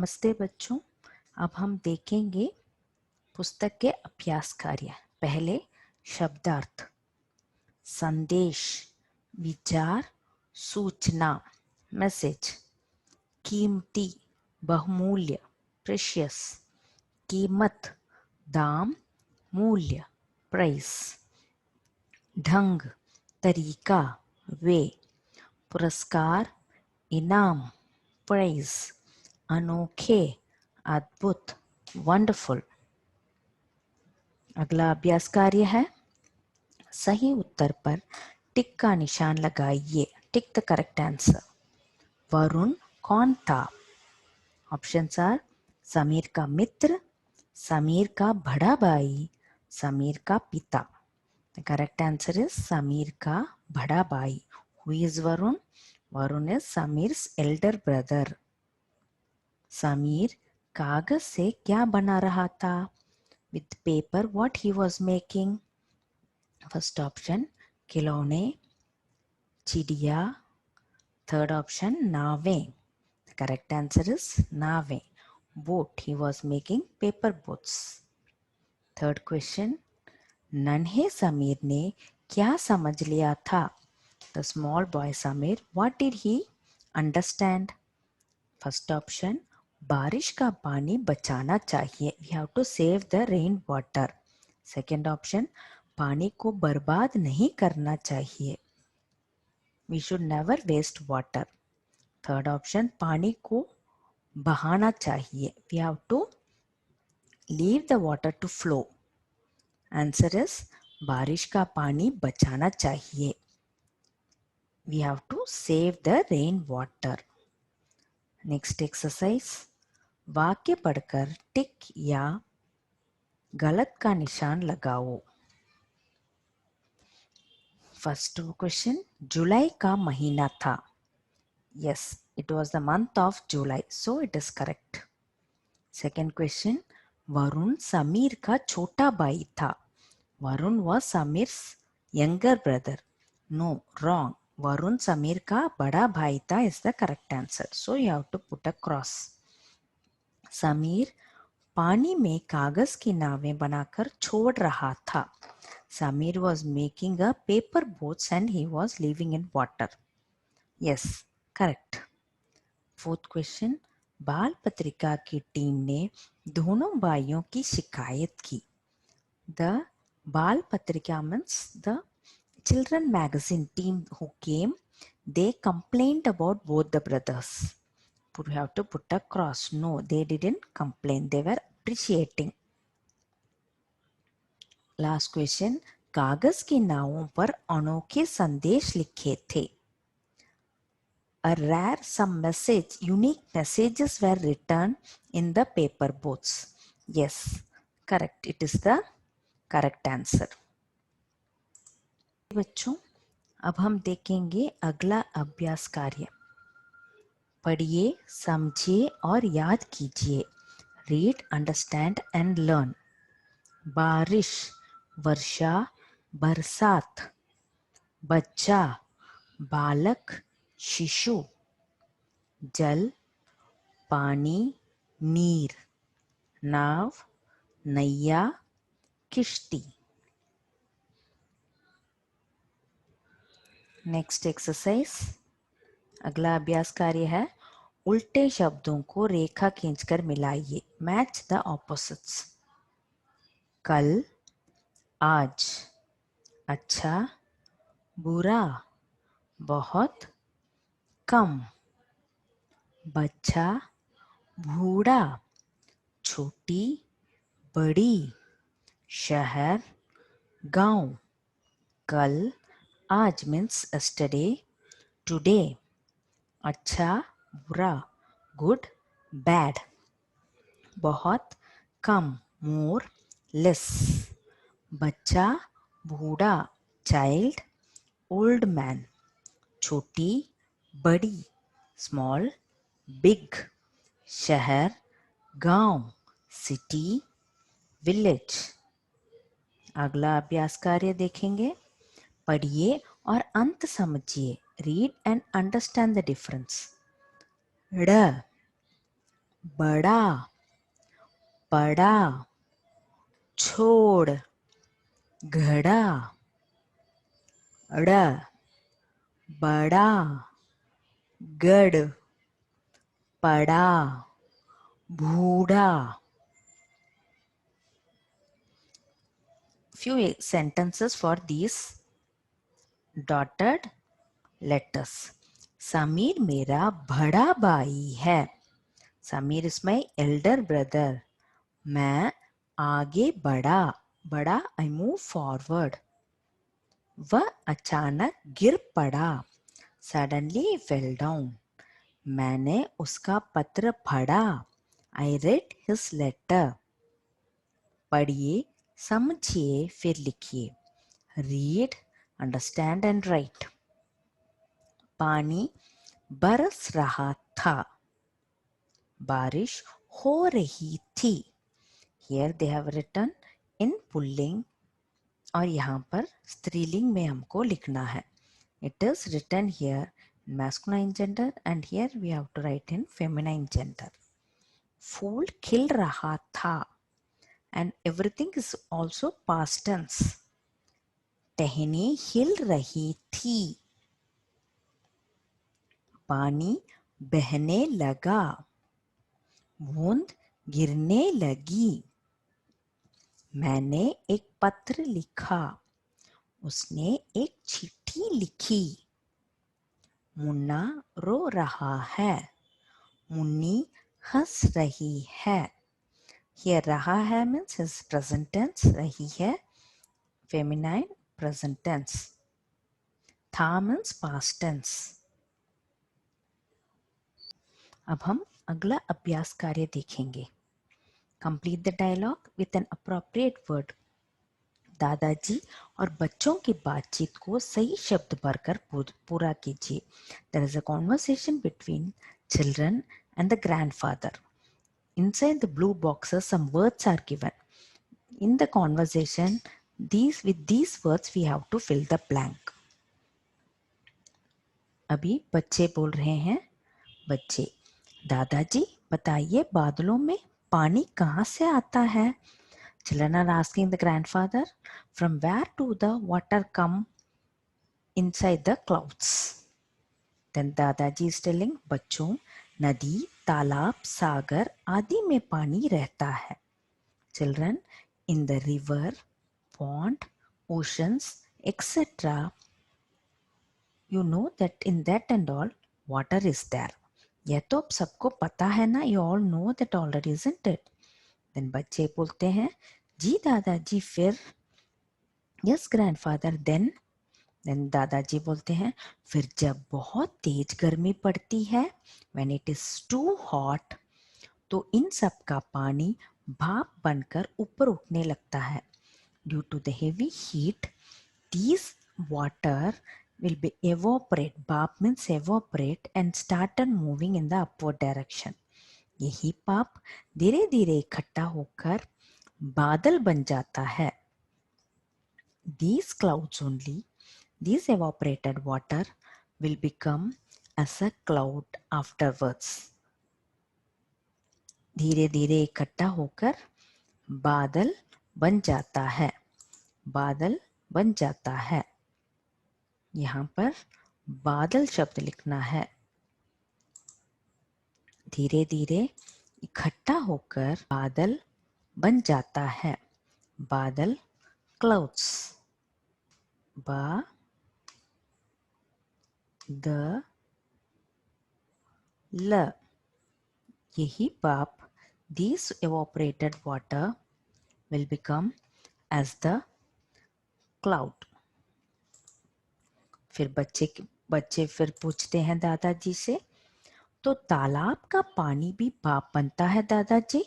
नमस्ते बच्चों। अब हम देखेंगे पुस्तक के अभ्यास कार्य। पहले शब्दार्थ। संदेश, विचार, सूचना, मैसेज। कीमती, बहुमूल्य, प्रेशियस। कीमत, दाम, मूल्य, प्राइस। ढंग, तरीका, वे। पुरस्कार, इनाम, प्राइज। अनोखे, अद्भुत, वंडरफुल। अगला अभ्यास कार्य है, सही उत्तर पर टिक का निशान लगाइए। Tick the correct answer. Varun कौन था? ऑप्शंस आर समीर का मित्र, समीर का बड़ा भाई, समीर का पिता। The correct answer is Sameer का बड़ा भाई। Who is Varun? Varun is Sameer's elder brother. Sameer कागज से क्या बना रहा था? With paper, what he was making? First option, खिलौने, चिड़िया. Third option, नावें. The correct answer is नावें. Boat, he was making paper boats. Third question, नन्हे समीर ने क्या समझ लिया था? The small boy Samir, what did he understand? First option, बारिश का पानी बचाना चाहिए. We have to save the rain water. Second option, पानी को बर्बाद नहीं करना चाहिए. We should never waste water. Third option, पानी को बहाना चाहिए. We have to leave the water to flow. Answer is बारिश का पानी बचाना चाहिए. We have to save the rain water. Next exercise, वाक्य पढ़कर टिक या गलत का निशान लगाओ. फर्स्ट क्वेश्चन, जुलाई का महीना था. Yes, it was the month of July, so it is correct. Second question, Varun Sameer का छोटा भाई था. Varun was Sameer's younger brother. No, wrong. Varun Sameer का बड़ा भाई था is the correct answer. So you have to put a cross. Sameer पानी में कागज की नावें बनाकर छोड़ रहा था. Samir was making a paper boats and he was living in water. Yes, correct. Fourth question, बाल पत्रिका की टीम ने दोनों भाइयों की शिकायत की. The बाल पत्रिका means the children magazine team who came, they complained about both the brothers. We have to put a cross. No, they didn't complain. They were appreciating. Last question, कागज की नावों पर अनोखे संदेश लिखे थे. A rare some message, unique messages were written in the paper boats. Yes, correct. It is the correct answer. बच्चों, अब हम देखेंगे अगला अभ्यास कार्य. पढ़िए, समझिए और याद कीजिए. Read, understand and learn. बारिश, वर्षा, बरसात. बच्चा, बालक, शिशु. जल, पानी, नीर. नाव, नैया, किश्ती. नेक्स्ट एक्सरसाइज, अगला अभ्यास कार्य है, उल्टे शब्दों को रेखा खींचकर मिलाइए. Match the opposites. कल, आज. अच्छा, बुरा, बहुत, कम. बच्चा, बूढ़ा, छोटी, बड़ी. शहर, गांव. कल, आज means yesterday, today. अच्छा, बुरा, good, bad. बहुत, कम, more, less. बच्चा, बूढ़ा, child, old man. छोटी, बड़ी, small, big. शहर, गांव, city, village. अगला अभ्यास कार्य देखेंगे. पढ़िए और अंत समझिए. Read and understand the difference. ड़, बड़ा, पड़ा, छोड़, घड़ा, अड़, बड़ा, गड़, पड़ा, बूढ़ा. Few sentences for these dotted letters. Sameer मेरा बड़ा भाई है. Sameer is my elder brother. मैं आगे बढ़ा. बढ़ा, I move forward. वह अचानक गिर पड़ा. Suddenly he fell down. मैंने उसका पत्र पढ़ा. I read his letter. पढ़िए, समझिए, फिर लिखिए. Read, understand and write. पानी बरस रहा था. बारिश हो रही थी. Here they have written in pulling और यहाँ पर स्त्रीलिंग में हमको लिखना है. It is written here in masculine gender and here we have to write in feminine gender. फूल खिल रहा था and everything is also past tense. टहनी हिल रही थी. पानी बहने लगा. बूंद गिरने लगी. मैंने एक पत्र लिखा. उसने एक चिट्ठी लिखी. मुन्ना रो रहा है. मुन्नी हंस रही है. Here रहा है means his present tense. रही है feminine present tense. था means past tense. अब हम अगला अभ्यास कार्य देखेंगे. Complete the dialogue with an appropriate word. दादाजी और बच्चों की बातचीत को सही शब्द भरकर पूरा कीजिए. There is a conversation between children and the grandfather. Inside the blue boxes, some words are given. In the conversation, with these words, we have to fill the blank. अभी बच्चे बोल रहे हैं. बच्चे, दादाजी बताइए बादलों में पानी कहाँ से आता है? Children are asking the grandfather, from where do the water come inside the clouds? Then दादाजी is telling, बच्चों, नदी, तालाब, सागर आदि में पानी रहता है. Children, in the river, pond, oceans, etc. You know that in that and all, water is there. यह तो अब सबको पता है ना. You all know that already, isn't it? Then बच्चे बोलते हैं, जी दादाजी फिर. Yes grandfather, then दादाजी बोलते हैं, फिर जब बहुत तेज गर्मी पड़ती है, when it is too hot, तो इन सब का पानी भाप बनकर ऊपर उठने लगता है. Due to the heavy heat, these water will be evaporate. भाप means evaporate and started moving in the upward direction. यही भाप धीरे धीरे इकट्ठा होकर बादल बन जाता है. These clouds only, this evaporated water will become as a cloud afterwards. धीरे धीरे इकट्ठा होकर बादल बन जाता है. बादल बन जाता है. यहाँ पर बादल शब्द लिखना है. धीरे धीरे इकट्ठा होकर बादल बन जाता है. बादल, clouds. बा द ल. यही भाप, this evaporated water will become as the cloud. फिर बच्चे फिर पूछते हैं दादाजी से, तो तालाब का पानी भी भाप बनता है दादाजी?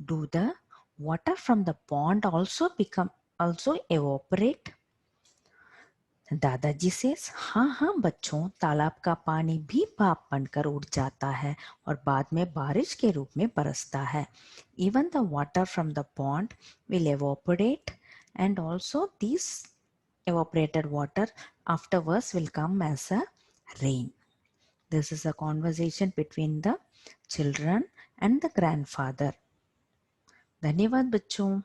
Do the water from the pond also evaporate? दादाजी से, हाँ हाँ बच्चों, तालाब का पानी भी भाप बनकर उड़ जाता है और बाद में बारिश के रूप में बरसता है. Even the water from the pond will evaporate and also this evaporated water afterwards will come as a rain. This is a conversation between the children and the grandfather. धन्यवाद बच्चों।